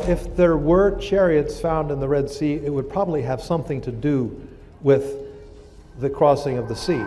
If there were chariots found in the Red Sea, it would probably have something to do with the crossing of the sea.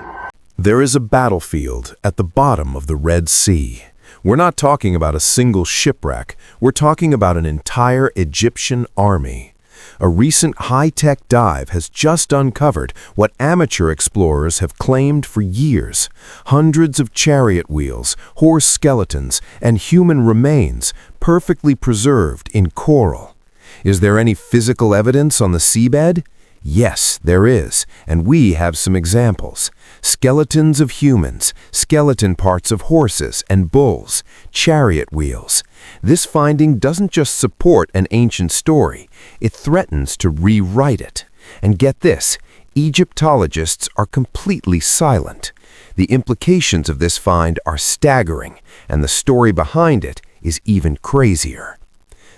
There is a battlefield at the bottom of the Red Sea. We're not talking about a single shipwreck. We're talking about an entire Egyptian army. A recent high-tech dive has just uncovered what amateur explorers have claimed for years. Hundreds of chariot wheels, horse skeletons, and human remains perfectly preserved in coral. Is there any physical evidence on the seabed? Yes, there is, and we have some examples. Skeletons of humans, skeleton parts of horses and bulls, chariot wheels. This finding doesn't just support an ancient story, it threatens to rewrite it. And get this, Egyptologists are completely silent. The implications of this find are staggering, and the story behind it is even crazier.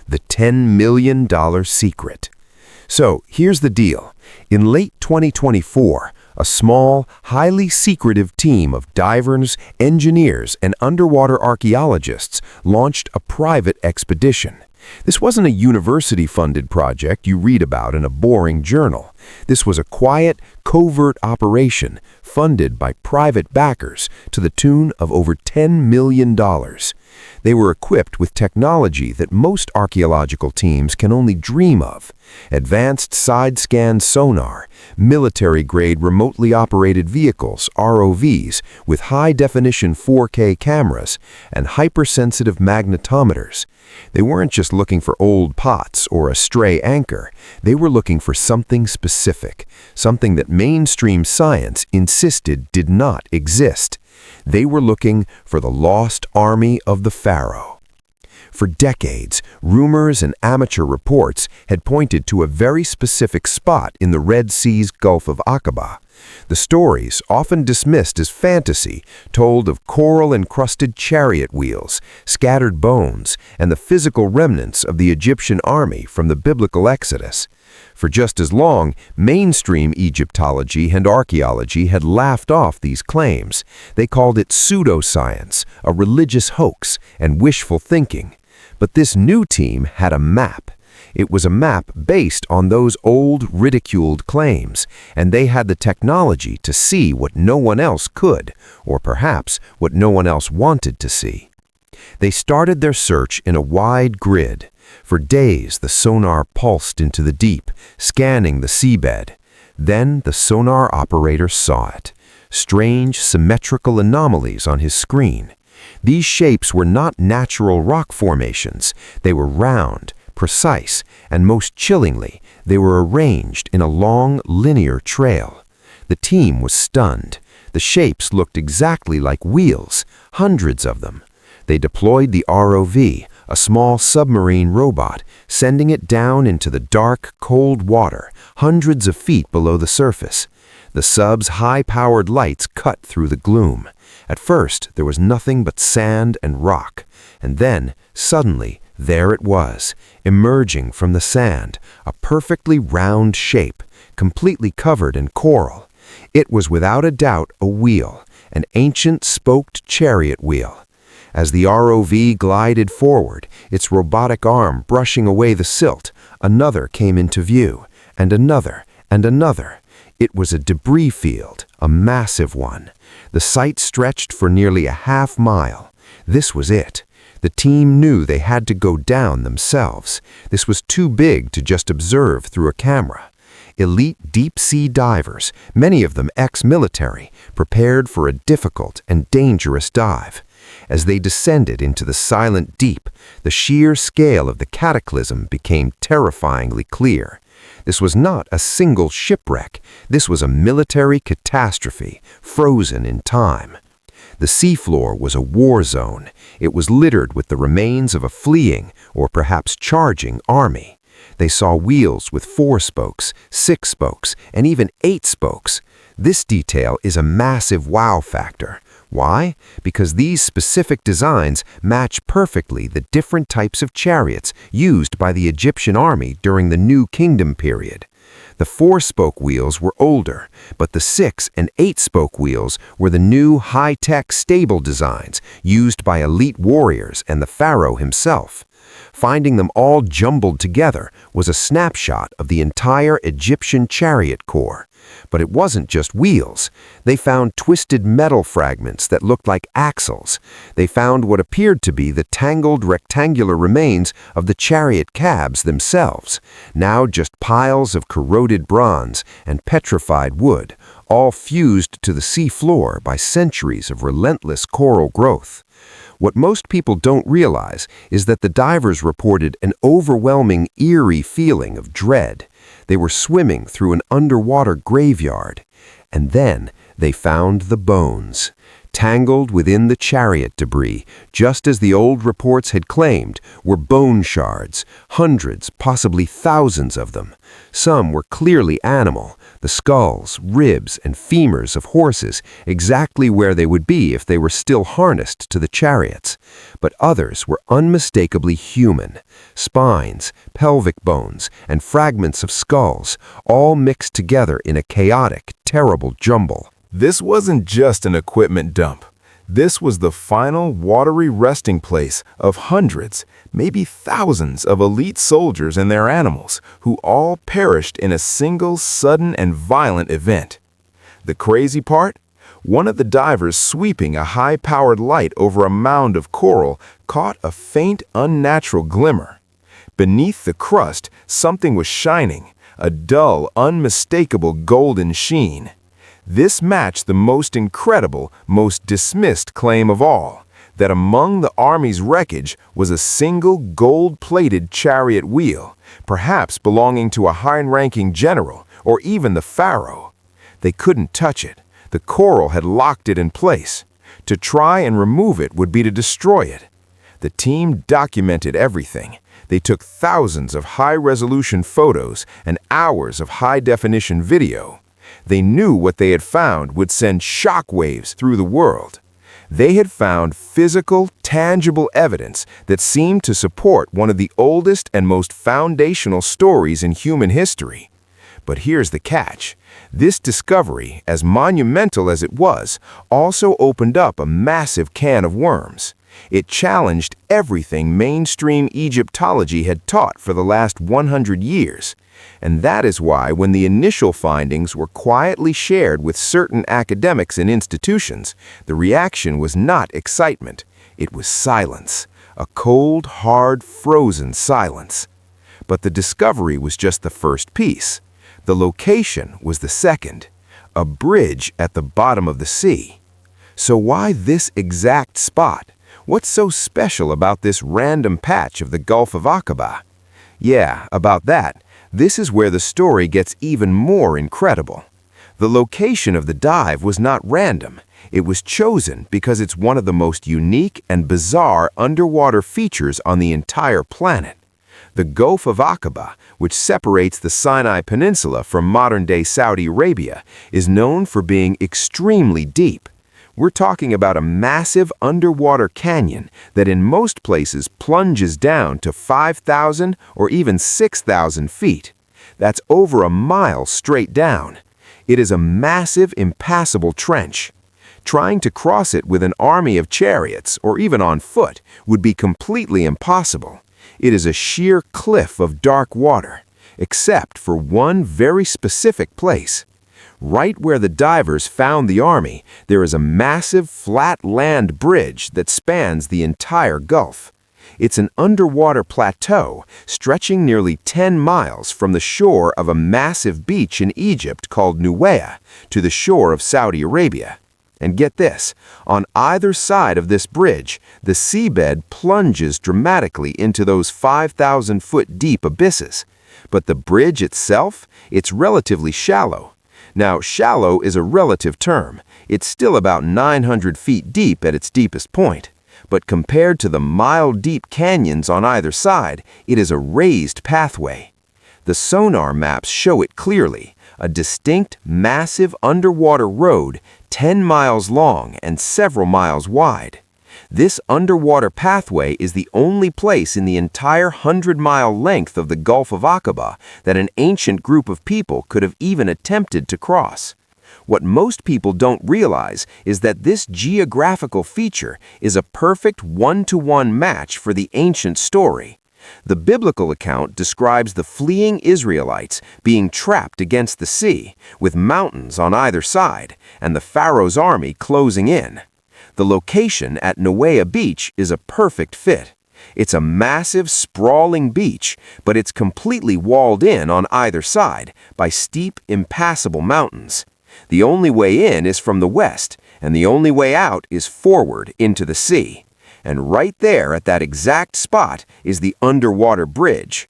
The $10 million secret. So, here's the deal. In late 2024, a small, highly secretive team of divers, engineers, and underwater archaeologists launched a private expedition. This wasn't a university-funded project you read about in a boring journal. This was a quiet, covert operation funded by private backers to the tune of over $10 million. They were equipped with technology that most archaeological teams can only dream of. Advanced side-scan sonar, military-grade remotely operated vehicles, ROVs, with high-definition 4K cameras, and hypersensitive magnetometers. They weren't just looking for old pots or a stray anchor. They were looking for something specific, something that mainstream science insisted did not exist. They were looking for the lost army of the Pharaoh. For decades, rumors and amateur reports had pointed to a very specific spot in the Red Sea's Gulf of Aqaba. The stories, often dismissed as fantasy, told of coral-encrusted chariot wheels, scattered bones, and the physical remnants of the Egyptian army from the biblical Exodus. For just as long, mainstream Egyptology and archaeology had laughed off these claims. They called it pseudoscience, a religious hoax, and wishful thinking. But this new team had a map. It was a map based on those old, ridiculed claims, and they had the technology to see what no one else could, or perhaps what no one else wanted to see. They started their search in a wide grid. For days, the sonar pulsed into the deep, scanning the seabed. Then the sonar operator saw it. Strange, symmetrical anomalies on his screen. These shapes were not natural rock formations. They were round, precise, and most chillingly, they were arranged in a long, linear trail. The team was stunned. The shapes looked exactly like wheels, hundreds of them. They deployed the ROV, a small submarine robot, sending it down into the dark, cold water, hundreds of feet below the surface. The sub's high-powered lights cut through the gloom. At first, there was nothing but sand and rock. And then, suddenly, there it was, emerging from the sand, a perfectly round shape, completely covered in coral. It was without a doubt a wheel, an ancient spoked chariot wheel. As the ROV glided forward, its robotic arm brushing away the silt, another came into view, and another, and another. It was a debris field, a massive one. The site stretched for nearly a half-mile. This was it. The team knew they had to go down themselves. This was too big to just observe through a camera. Elite deep-sea divers, many of them ex-military, prepared for a difficult and dangerous dive. As they descended into the silent deep, the sheer scale of the cataclysm became terrifyingly clear. This was not a single shipwreck. This was a military catastrophe, frozen in time. The seafloor was a war zone. It was littered with the remains of a fleeing, or perhaps charging, army. They saw wheels with 4 spokes, 6 spokes, and even 8 spokes. This detail is a massive wow factor. Why? Because these specific designs match perfectly the different types of chariots used by the Egyptian army during the New Kingdom period. The 4-spoke wheels were older, but the 6 and 8-spoke wheels were the new high-tech stable designs used by elite warriors and the Pharaoh himself. Finding them all jumbled together was a snapshot of the entire Egyptian chariot core. But it wasn't just wheels. They found twisted metal fragments that looked like axles. They found what appeared to be the tangled rectangular remains of the chariot cabs themselves, now just piles of corroded bronze and petrified wood, all fused to the sea floor by centuries of relentless coral growth. What most people don't realize is that the divers reported an overwhelming, eerie feeling of dread. They were swimming through an underwater graveyard. And then they found the bones. Tangled within the chariot debris, just as the old reports had claimed, were bone shards, hundreds, possibly thousands of them. Some were clearly animal, the skulls, ribs, and femurs of horses, exactly where they would be if they were still harnessed to the chariots. But others were unmistakably human. Spines, pelvic bones, and fragments of skulls, all mixed together in a chaotic, terrible jumble. This wasn't just an equipment dump. This was the final watery resting place of hundreds, maybe thousands of elite soldiers and their animals, who all perished in a single sudden and violent event. The crazy part? One of the divers sweeping a high-powered light over a mound of coral caught a faint, unnatural glimmer. Beneath the crust, something was shining, a dull, unmistakable golden sheen. This matched the most incredible, most dismissed claim of all, that among the army's wreckage was a single gold-plated chariot wheel, perhaps belonging to a high-ranking general or even the Pharaoh. They couldn't touch it. The coral had locked it in place. To try and remove it would be to destroy it. The team documented everything. They took thousands of high-resolution photos and hours of high-definition video. They knew what they had found would send shockwaves through the world. They had found physical, tangible evidence that seemed to support one of the oldest and most foundational stories in human history. But here's the catch. This discovery, as monumental as it was, also opened up a massive can of worms. It challenged everything mainstream Egyptology had taught for the last 100 years. And that is why, when the initial findings were quietly shared with certain academics and institutions, the reaction was not excitement. It was silence. A cold, hard, frozen silence. But the discovery was just the first piece. The location was the second. A bridge at the bottom of the sea. So why this exact spot? What's so special about this random patch of the Gulf of Aqaba? Yeah, about that. This is where the story gets even more incredible. The location of the dive was not random. It was chosen because it's one of the most unique and bizarre underwater features on the entire planet. The Gulf of Aqaba, which separates the Sinai Peninsula from modern-day Saudi Arabia, is known for being extremely deep. We're talking about a massive underwater canyon that in most places plunges down to 5,000 or even 6,000 feet. That's over a mile straight down. It is a massive, impassable trench. Trying to cross it with an army of chariots, or even on foot, would be completely impossible. It is a sheer cliff of dark water, except for one very specific place. Right where the divers found the army, there is a massive flat land bridge that spans the entire Gulf. It's an underwater plateau stretching nearly 10 miles from the shore of a massive beach in Egypt called Nuweiha to the shore of Saudi Arabia. And get this, on either side of this bridge, the seabed plunges dramatically into those 5,000-foot deep abysses. But the bridge itself, it's relatively shallow. Now, shallow is a relative term. It's still about 900 feet deep at its deepest point. But compared to the mile-deep canyons on either side, it is a raised pathway. The sonar maps show it clearly, a distinct, massive underwater road 10 miles long and several miles wide. This underwater pathway is the only place in the entire 100-mile length of the Gulf of Aqaba that an ancient group of people could have even attempted to cross. What most people don't realize is that this geographical feature is a perfect one-to-one match for the ancient story. The biblical account describes the fleeing Israelites being trapped against the sea, with mountains on either side, and the Pharaoh's army closing in. The location at Neuea Beach is a perfect fit. It's a massive, sprawling beach, but it's completely walled in on either side by steep, impassable mountains. The only way in is from the west, and the only way out is forward into the sea. And right there at that exact spot is the underwater bridge.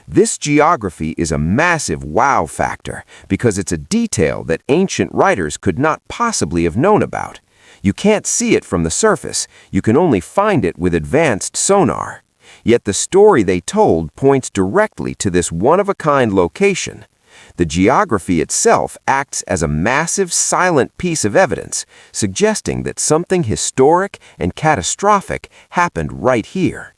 This geography is a massive wow factor because it's a detail that ancient writers could not possibly have known about. You can't see it from the surface, you can only find it with advanced sonar. Yet the story they told points directly to this one-of-a-kind location. The geography itself acts as a massive silent piece of evidence, suggesting that something historic and catastrophic happened right here.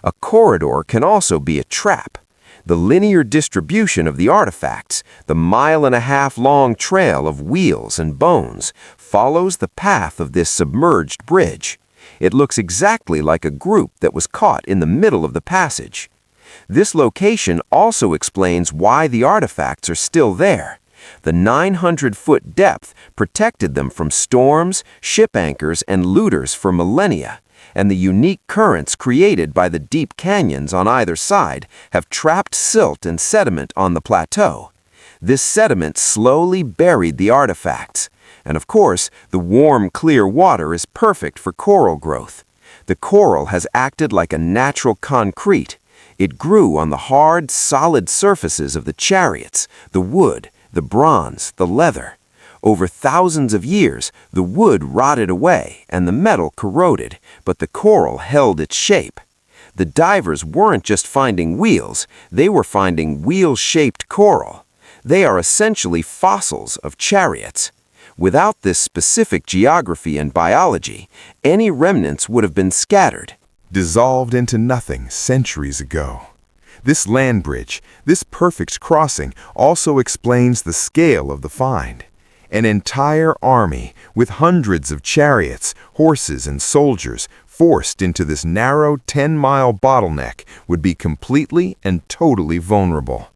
A corridor can also be a trap. The linear distribution of the artifacts, the mile-and-a-half-long trail of wheels and bones, follows the path of this submerged bridge. It looks exactly like a group that was caught in the middle of the passage. This location also explains why the artifacts are still there. The 900-foot depth protected them from storms, ship anchors, and looters for millennia, and the unique currents created by the deep canyons on either side have trapped silt and sediment on the plateau. This sediment slowly buried the artifacts, and of course, the warm, clear water is perfect for coral growth. The coral has acted like a natural concrete. It grew on the hard, solid surfaces of the chariots, the wood, the bronze, the leather. Over thousands of years, the wood rotted away and the metal corroded, but the coral held its shape. The divers weren't just finding wheels, they were finding wheel-shaped coral. They are essentially fossils of chariots. Without this specific geography and biology, any remnants would have been scattered, dissolved into nothing centuries ago. This land bridge, this perfect crossing, also explains the scale of the find. An entire army with hundreds of chariots, horses, and soldiers forced into this narrow 10-mile bottleneck would be completely and totally vulnerable.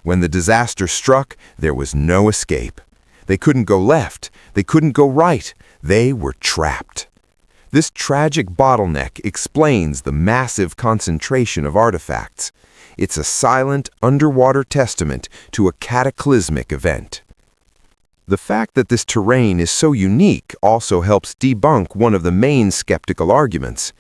When the disaster struck, there was no escape. They couldn't go left, they couldn't go right, they were trapped. This tragic bottleneck explains the massive concentration of artifacts. It's a silent, underwater testament to a cataclysmic event. The fact that this terrain is so unique also helps debunk one of the main skeptical arguments.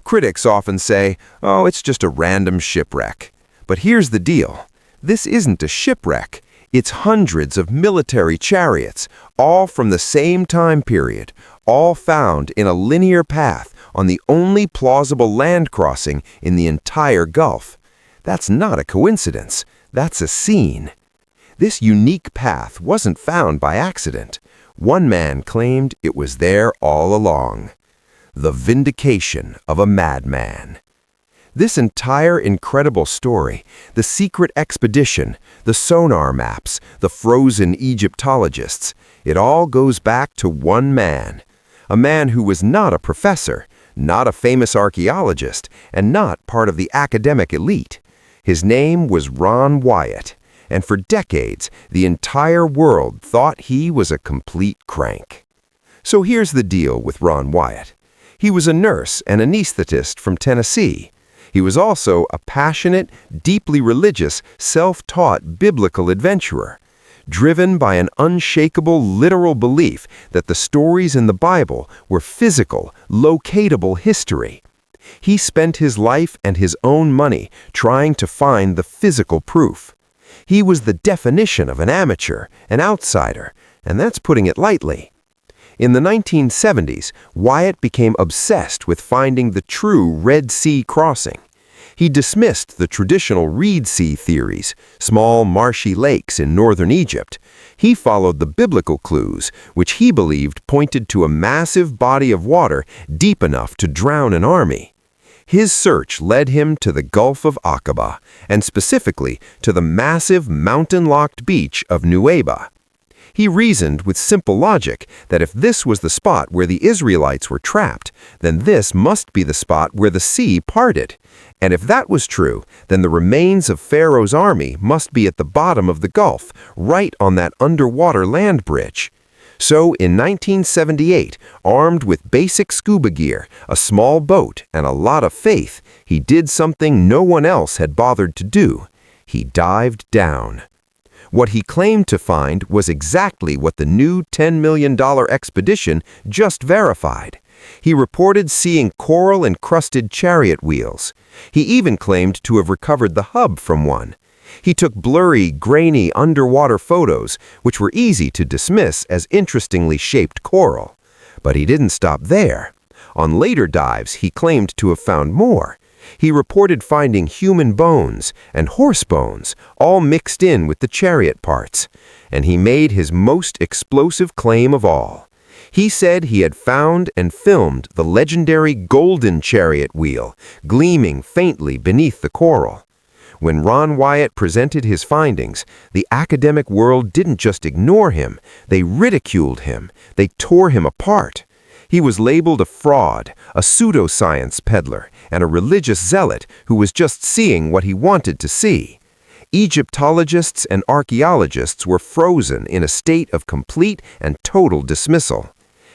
Critics often say, "Oh, it's just a random shipwreck." But here's the deal. This isn't a shipwreck. It's hundreds of military chariots, all from the same time period, all found in a linear path on the only plausible land crossing in the entire Gulf. That's not a coincidence. That's a scene. This unique path wasn't found by accident. One man claimed it was there all along. The vindication of a madman. This entire incredible story, the secret expedition, the sonar maps, the frozen Egyptologists, it all goes back to one man. A man who was not a professor, not a famous archaeologist, and not part of the academic elite. His name was Ron Wyatt, and for decades, the entire world thought he was a complete crank. So here's the deal with Ron Wyatt. He was a nurse and anesthetist from Tennessee. He was also a passionate, deeply religious, self-taught biblical adventurer, driven by an unshakable literal belief that the stories in the Bible were physical, locatable history. He spent his life and his own money trying to find the physical proof. He was the definition of an amateur, an outsider, and that's putting it lightly. In the 1970s, Wyatt became obsessed with finding the true Red Sea crossing. He dismissed the traditional Reed Sea theories, small marshy lakes in northern Egypt. He followed the biblical clues, which he believed pointed to a massive body of water deep enough to drown an army. His search led him to the Gulf of Aqaba, and specifically to the massive mountain-locked beach of Neuea. He reasoned with simple logic that if this was the spot where the Israelites were trapped, then this must be the spot where the sea parted. And if that was true, then the remains of Pharaoh's army must be at the bottom of the Gulf, right on that underwater land bridge. So in 1978, armed with basic scuba gear, a small boat, and a lot of faith, he did something no one else had bothered to do. He dived down. What he claimed to find was exactly what the new $10 million expedition just verified. He reported seeing coral-encrusted chariot wheels. He even claimed to have recovered the hub from one. He took blurry, grainy underwater photos, which were easy to dismiss as interestingly shaped coral. But he didn't stop there. On later dives, he claimed to have found more. He reported finding human bones and horse bones, all mixed in with the chariot parts. And he made his most explosive claim of all. He said he had found and filmed the legendary golden chariot wheel, gleaming faintly beneath the coral. When Ron Wyatt presented his findings, the academic world didn't just ignore him, they ridiculed him, they tore him apart. He was labeled a fraud, a pseudoscience peddler, and a religious zealot who was just seeing what he wanted to see. Egyptologists and archaeologists were frozen in a state of complete and total dismissal.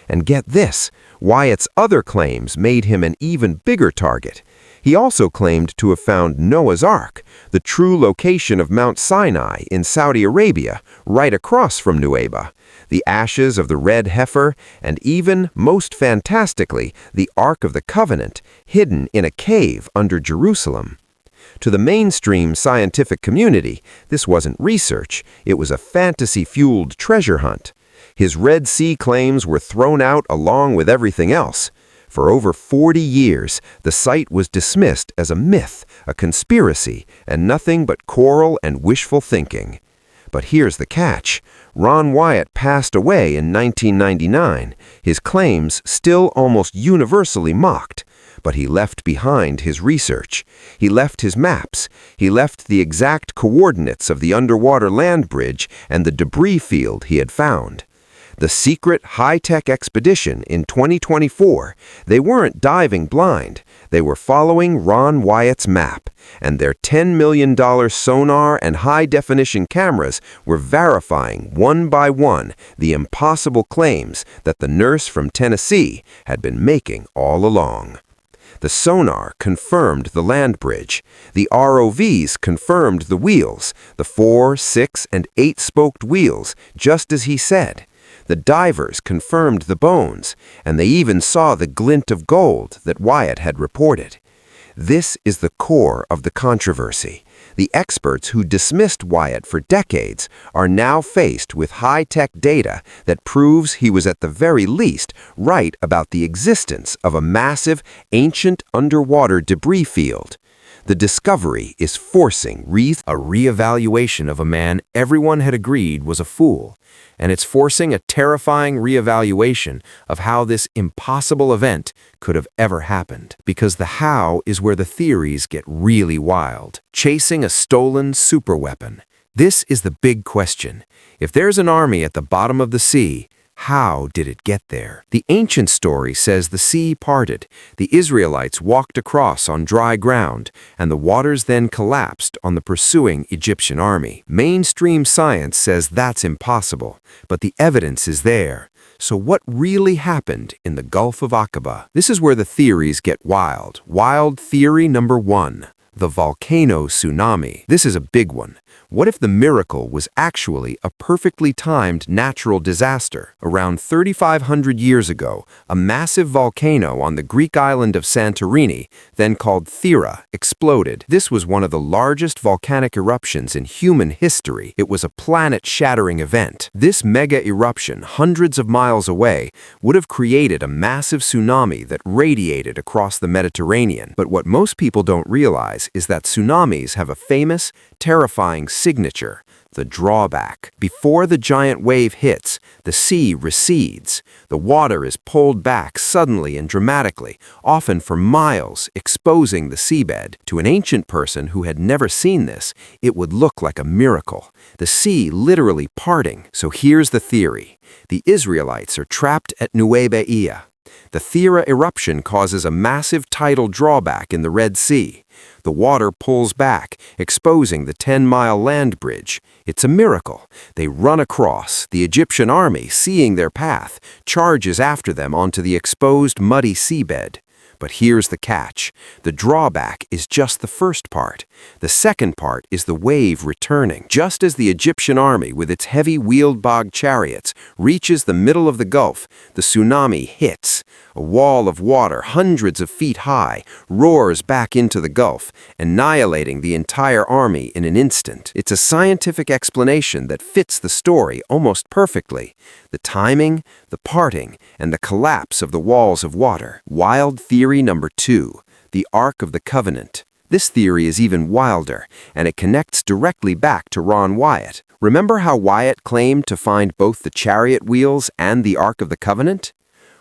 And get this, Wyatt's other claims made him an even bigger target. He also claimed to have found Noah's Ark, the true location of Mount Sinai in Saudi Arabia, right across from Nueva, the ashes of the red heifer, and even, most fantastically, the Ark of the Covenant, hidden in a cave under Jerusalem. To the mainstream scientific community, this wasn't research, it was a fantasy-fueled treasure hunt. His Red Sea claims were thrown out along with everything else. For over 40 years, the site was dismissed as a myth, a conspiracy, and nothing but coral and wishful thinking. But here's the catch. Ron Wyatt passed away in 1999, his claims still almost universally mocked. But he left behind his research. He left his maps. He left the exact coordinates of the underwater land bridge and the debris field he had found. The secret high-tech expedition in 2024, they weren't diving blind. They were following Ron Wyatt's map, and their $10 million sonar and high-definition cameras were verifying one by one the impossible claims that the nurse from Tennessee had been making all along. The sonar confirmed the land bridge. The ROVs confirmed the wheels, the 4, 6, and 8-spoked wheels, just as he said. The divers confirmed the bones, and they even saw the glint of gold that Wyatt had reported. This is the core of the controversy. The experts who dismissed Wyatt for decades are now faced with high-tech data that proves he was at the very least right about the existence of a massive, ancient underwater debris field. The discovery is forcing a reevaluation of a man everyone had agreed was a fool, and it's forcing a terrifying reevaluation of how this impossible event could have ever happened. Because the how is where the theories get really wild. Chasing a stolen superweapon. This is the big question. If there's an army at the bottom of the sea, how did it get there? The ancient story says the sea parted, the Israelites walked across on dry ground, and the waters then collapsed on the pursuing Egyptian army. Mainstream science says that's impossible, but the evidence is there. So what really happened in the Gulf of Aqaba? This is where the theories get wild. Wild theory number 1. The volcano tsunami. This is a big one. What if the miracle was actually a perfectly timed natural disaster? Around 3,500 years ago, a massive volcano on the Greek island of Santorini, then called Thera, exploded. This was one of the largest volcanic eruptions in human history. It was a planet-shattering event. This mega eruption, hundreds of miles away, would have created a massive tsunami that radiated across the Mediterranean. But what most people don't realize things is that tsunamis have a famous, terrifying signature: the drawback. Before the giant wave hits, the sea recedes. The water is pulled back suddenly and dramatically, often for miles, exposing the seabed. To an ancient person who had never seen this, it would look like a miracle, the sea literally parting. So here's the theory. The Israelites are trapped at Nuwebe'iyah. The Thera eruption causes a massive tidal drawback in the Red Sea. The water pulls back, exposing the 10-mile land bridge. It's a miracle. They run across. The Egyptian army, seeing their path, charges after them onto the exposed muddy seabed. But here's the catch. The drawback is just the first part. The second part is the wave returning. Just as the Egyptian army, with its heavy wheeled bog chariots, reaches the middle of the Gulf, the tsunami hits. A wall of water hundreds of feet high roars back into the Gulf, annihilating the entire army in an instant. It's a scientific explanation that fits the story almost perfectly. The timing, the parting, and the collapse of the walls of water. Wild theory number 2, the Ark of the Covenant. This theory is even wilder, and it connects directly back to Ron Wyatt. Remember how Wyatt claimed to find both the chariot wheels and the Ark of the Covenant?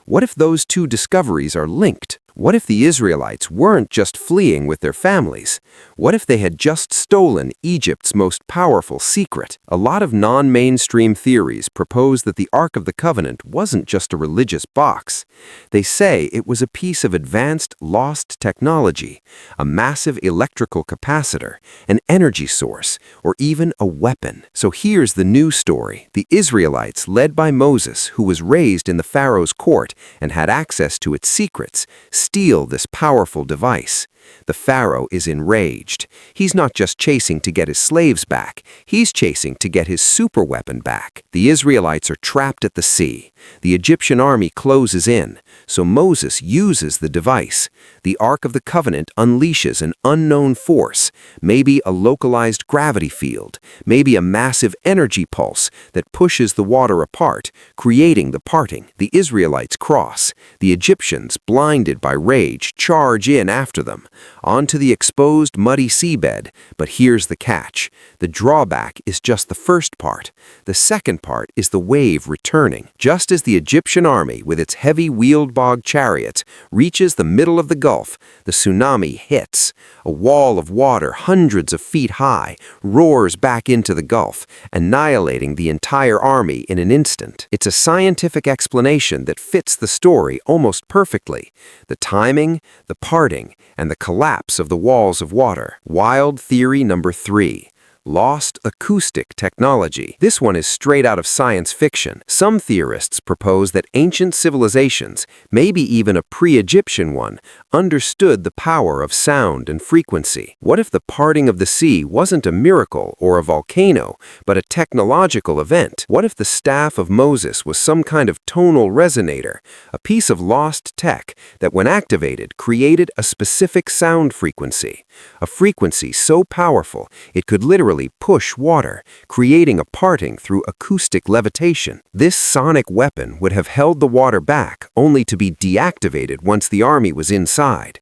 What if those two discoveries are linked? What if the Israelites weren't just fleeing with their families? What if they had just stolen Egypt's most powerful secret? A lot of non-mainstream theories propose that the Ark of the Covenant wasn't just a religious box. They say it was a piece of advanced lost technology, a massive electrical capacitor, an energy source, or even a weapon. So here's the new story. The Israelites, led by Moses, who was raised in the Pharaoh's court and had access to its secrets, steal this powerful device. The Pharaoh is enraged. He's not just chasing to get his slaves back, he's chasing to get his superweapon back. The Israelites are trapped at the sea. The Egyptian army closes in, so Moses uses the device. The Ark of the Covenant unleashes an unknown force, maybe a localized gravity field, maybe a massive energy pulse that pushes the water apart, creating the parting. The Israelites cross. The Egyptians, blinded by rage, charge in after them, onto the exposed muddy seabed. But here's the catch. The drawback is just the first part. The second part is the wave returning. Just as the Egyptian army, with its heavy wheeled bog chariots, reaches the middle of the Gulf, the tsunami hits. A wall of water hundreds of feet high roars back into the Gulf, annihilating the entire army in an instant. It's a scientific explanation that fits the story almost perfectly. The timing, the parting, and the collapse of the walls of water. Wild theory number 3. Lost acoustic technology. This one is straight out of science fiction. Some theorists propose that ancient civilizations, maybe even a pre-Egyptian one, understood the power of sound and frequency. What if the parting of the sea wasn't a miracle or a volcano, but a technological event? What if the staff of Moses was some kind of tonal resonator, a piece of lost tech that, when activated, created a specific sound frequency? A frequency so powerful it could literally push water, creating a parting through acoustic levitation. This sonic weapon would have held the water back, only to be deactivated once the army was inside.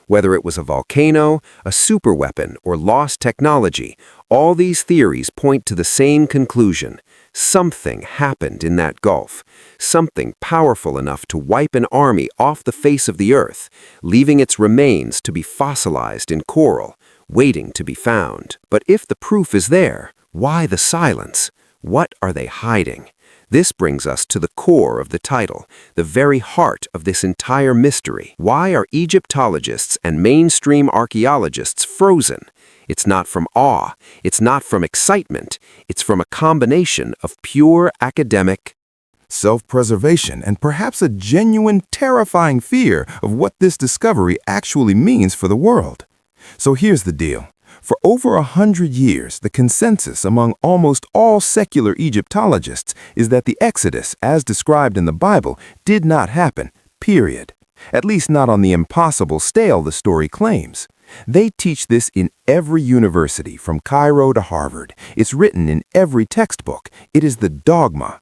Whether it was a volcano, a superweapon, or lost technology, all these theories point to the same conclusion. Something happened in that gulf, something powerful enough to wipe an army off the face of the earth, leaving its remains to be fossilized in coral, waiting to be found. But if the proof is there, why the silence? What are they hiding? This brings us to the core of the title, the very heart of this entire mystery. Why are Egyptologists and mainstream archaeologists frozen? It's not from awe, it's not from excitement, it's from a combination of pure academic self-preservation, and perhaps a genuine, terrifying fear of what this discovery actually means for the world. So here's the deal. For over 100 years, the consensus among almost all secular Egyptologists is that the Exodus, as described in the Bible, did not happen, period. At least not on the impossible scale the story claims. They teach this in every university, from Cairo to Harvard. It's written in every textbook. It is the dogma.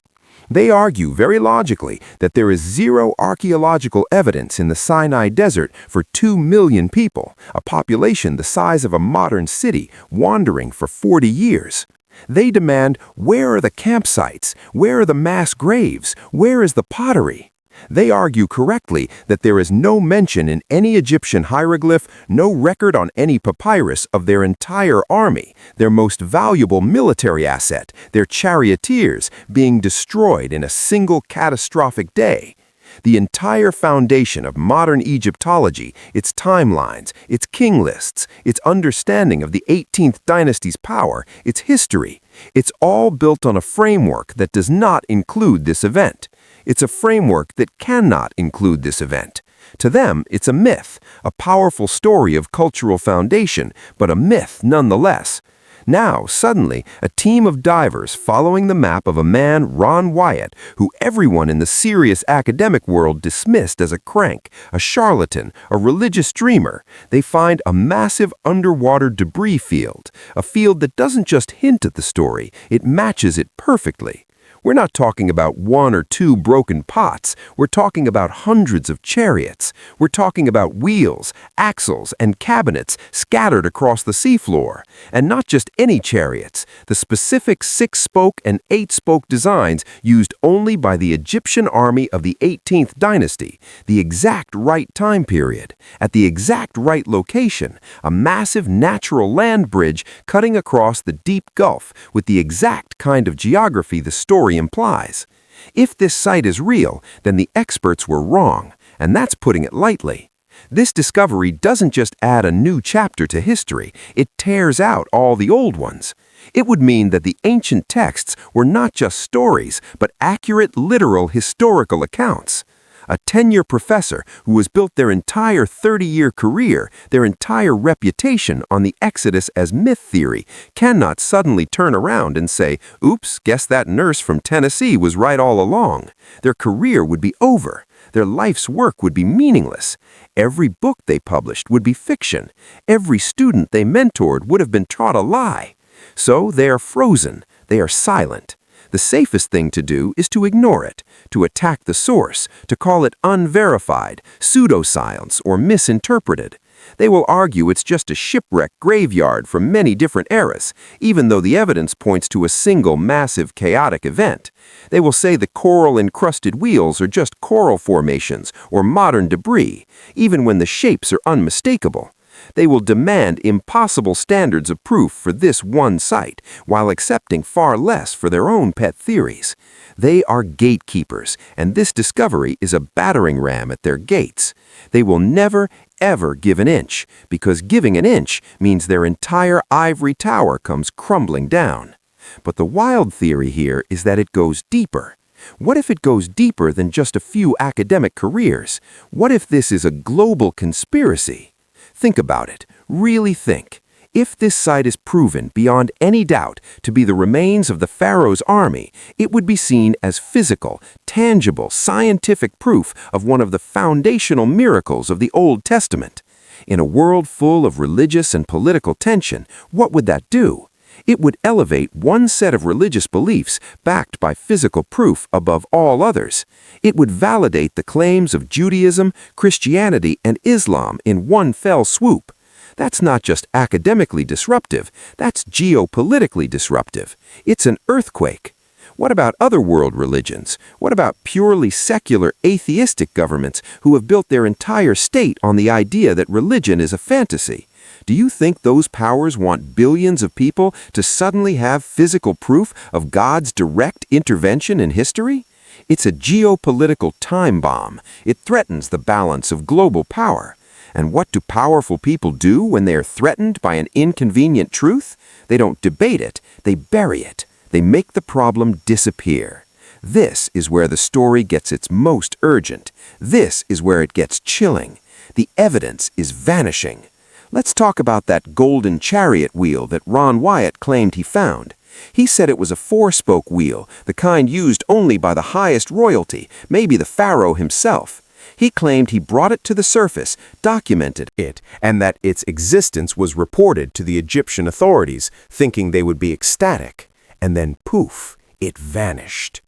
They argue very logically that there is zero archaeological evidence in the Sinai Desert for 2 million people, a population the size of a modern city wandering for 40 years. They demand, where are the campsites? Where are the mass graves? Where is the pottery? They argue correctly that there is no mention in any Egyptian hieroglyph, no record on any papyrus of their entire army, their most valuable military asset, their charioteers, being destroyed in a single catastrophic day. The entire foundation of modern Egyptology, its timelines, its king lists, its understanding of the 18th dynasty's power, its history, it's all built on a framework that does not include this event. It's a framework that cannot include this event. To them, it's a myth, a powerful story of cultural foundation, but a myth nonetheless. Now, suddenly, a team of divers following the map of a man, Ron Wyatt, who everyone in the serious academic world dismissed as a crank, a charlatan, a religious dreamer, they find a massive underwater debris field, a field that doesn't just hint at the story, it matches it perfectly. We're not talking about 1 or 2 broken pots. We're talking about hundreds of chariots. We're talking about wheels, axles, and cabinets scattered across the seafloor. And not just any chariots, the specific 6-spoke and 8-spoke designs used only by the Egyptian army of the 18th dynasty, the exact right time period, at the exact right location, a massive natural land bridge cutting across the deep gulf with the exact kind of geography the story implies. If this site is real, then the experts were wrong, and that's putting it lightly. This discovery doesn't just add a new chapter to history, it tears out all the old ones. It would mean that the ancient texts were not just stories, but accurate, literal, historical accounts. A 10-year professor who has built their entire 30-year career, their entire reputation on the Exodus as myth theory, cannot suddenly turn around and say, "Oops, guess that nurse from Tennessee was right all along." Their career would be over. Their life's work would be meaningless. Every book they published would be fiction. Every student they mentored would have been taught a lie. So they are frozen. They are silent. The safest thing to do is to ignore it, to attack the source, to call it unverified, pseudoscience, or misinterpreted. They will argue it's just a shipwreck graveyard from many different eras, even though the evidence points to a single massive chaotic event. They will say the coral-encrusted wheels are just coral formations or modern debris, even when the shapes are unmistakable. They will demand impossible standards of proof for this one site, while accepting far less for their own pet theories. They are gatekeepers, and this discovery is a battering ram at their gates. They will never, ever give an inch, because giving an inch means their entire ivory tower comes crumbling down. But the wild theory here is that it goes deeper. What if it goes deeper than just a few academic careers? What if this is a global conspiracy? Think about it. Really think. If this site is proven beyond any doubt to be the remains of the Pharaoh's army, it would be seen as physical, tangible, scientific proof of one of the foundational miracles of the Old Testament. In a world full of religious and political tension, what would that do? It would elevate one set of religious beliefs backed by physical proof above all others. It would validate the claims of Judaism, Christianity, and Islam in one fell swoop. That's not just academically disruptive, that's geopolitically disruptive. It's an earthquake. What about other world religions? What about purely secular atheistic governments who have built their entire state on the idea that religion is a fantasy? Do you think those powers want billions of people to suddenly have physical proof of God's direct intervention in history? It's a geopolitical time bomb. It threatens the balance of global power. And what do powerful people do when they are threatened by an inconvenient truth? They don't debate it, they bury it. They make the problem disappear. This is where the story gets its most urgent. This is where it gets chilling. The evidence is vanishing. Let's talk about that golden chariot wheel that Ron Wyatt claimed he found. He said it was a 4-spoke wheel, the kind used only by the highest royalty, maybe the Pharaoh himself. He claimed he brought it to the surface, documented it, and that its existence was reported to the Egyptian authorities, thinking they would be ecstatic. And then poof, it vanished.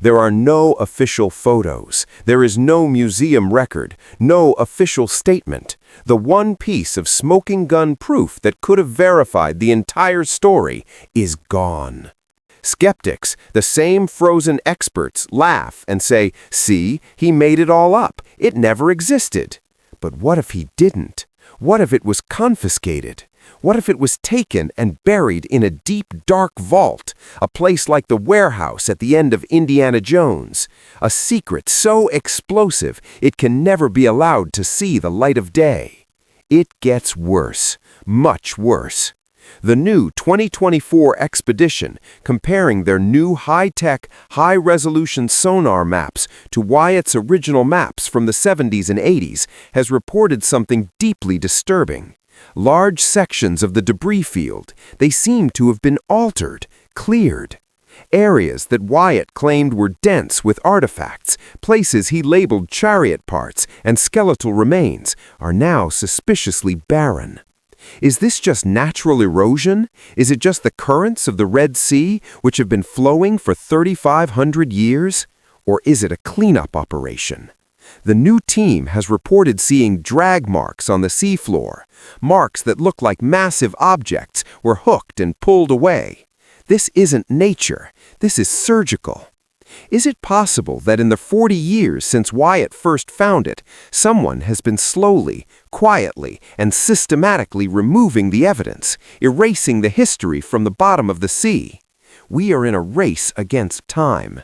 There are no official photos. There is no museum record, no official statement. The one piece of smoking gun proof that could have verified the entire story is gone. Skeptics, the same frozen experts, laugh and say, "See, he made it all up. It never existed." But what if he didn't? What if it was confiscated? What if it was taken and buried in a deep, dark vault, a place like the warehouse at the end of Indiana Jones, a secret so explosive it can never be allowed to see the light of day? It gets worse, much worse. The new 2024 expedition, comparing their new high-tech, high-resolution sonar maps to Wyatt's original maps from the 70s and 80s, has reported something deeply disturbing. Large sections of the debris field, they seem to have been altered, cleared. Areas that Wyatt claimed were dense with artifacts, places he labeled chariot parts and skeletal remains, are now suspiciously barren. Is this just natural erosion? Is it just the currents of the Red Sea, which have been flowing for 3,500 years? Or is it a cleanup operation? The new team has reported seeing drag marks on the seafloor, marks that look like massive objects were hooked and pulled away. This isn't nature, this is surgical. Is it possible that in the 40 years since Wyatt first found it, someone has been slowly, quietly, and systematically removing the evidence, erasing the history from the bottom of the sea? We are in a race against time.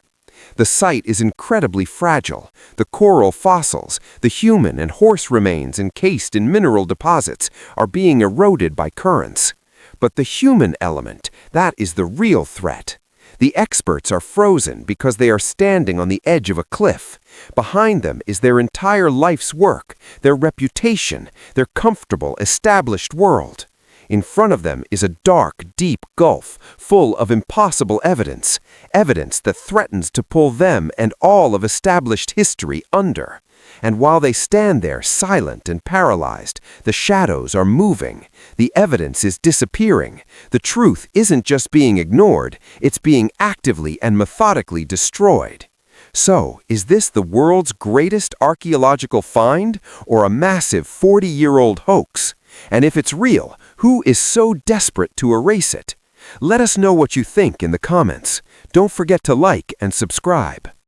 The site is incredibly fragile. The coral fossils, the human and horse remains encased in mineral deposits, are being eroded by currents. But the human element, that is the real threat. The experts are frozen because they are standing on the edge of a cliff. Behind them is their entire life's work, their reputation, their comfortable, established world. In front of them is a dark, deep gulf full of impossible evidence, evidence that threatens to pull them and all of established history under. And while they stand there silent and paralyzed, the shadows are moving. The evidence is disappearing. The truth isn't just being ignored, it's being actively and methodically destroyed. So, is this the world's greatest archaeological find, or a massive 40-year-old hoax? And if it's real, who is so desperate to erase it? Let us know what you think in the comments. Don't forget to like and subscribe.